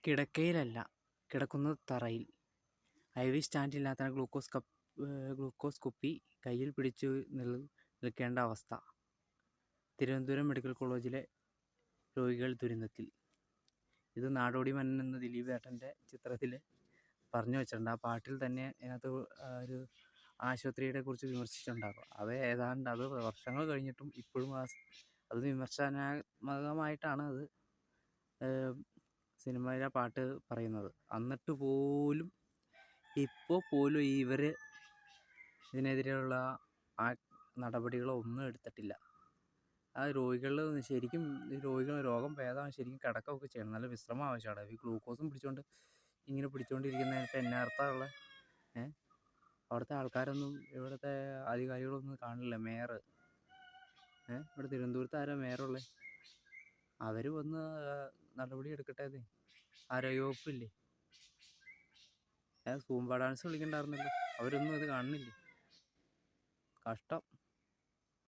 കിടക്കയിലല്ല, കിടക്കുന്നത് തറയിൽ. IV സ്റ്റാൻഡില്ലാത്ത glucose കുപ്പി കയ്യിൽ പിടിച്ചു നിൽക്കേണ്ട അവസ്ഥ. തിരുവനന്തപുരം മെഡിക്കൽ കോളേജിലെ രോഗികൾ ദുരന്തത്തിൽ. ഇത് നാടോടി മന്നൻ എന്ന ദിലീപേട്ടൻ്റെ ചിത്രത്തിൽ പറഞ്ഞു വെച്ചിട്ടുണ്ട്. ആ പാട്ടിൽ തന്നെ അതിനകത്ത് ഒരു ആശുപത്രിയെ കുറിച്ച് വിമർശിച്ചിട്ടുണ്ടാകും. അത് വർഷങ്ങൾ കഴിഞ്ഞിട്ടും ഇപ്പോഴും അത് വിമർശനാത്മകമായിട്ടാണ് അത് സിനിമയിലെ പാട്ട് പറയുന്നത്. എന്നിട്ട് പോലും ഇപ്പോൾ പോലും ഇവർ ഇതിനെതിരെയുള്ള ആ നടപടികളോ ഒന്നും എടുത്തിട്ടില്ല. ആ രോഗികൾ ശരിക്കും രോഗം ഭേദമാണ്, ശരിക്കും കിടക്കുകയൊക്കെ ചെയ്യണം. നല്ല വിശ്രമം ആവശ്യമാണ്. ഈ ഗ്ലൂക്കോസും പിടിച്ചുകൊണ്ടിരിക്കുന്നതിന് എന്നാ അർത്ഥമുള്ള അവിടുത്തെ ആൾക്കാരൊന്നും, ഇവിടുത്തെ അധികാരികളൊന്നും കാണില്ല. മേയർ ഇവിടെ തിരുവനന്തപുരത്ത് ആരാ മേയറുള്ളത്? അവർ വന്ന് നടപടി എടുക്കട്ടെ. ആരോഗ്യവകുപ്പില്ലേ? സൂംബ ഡാൻസ് കളിക്കണ്ടായിരുന്നല്ലോ, അവരൊന്നും ഇത് കാണുന്നില്ലേ? കഷ്ടം.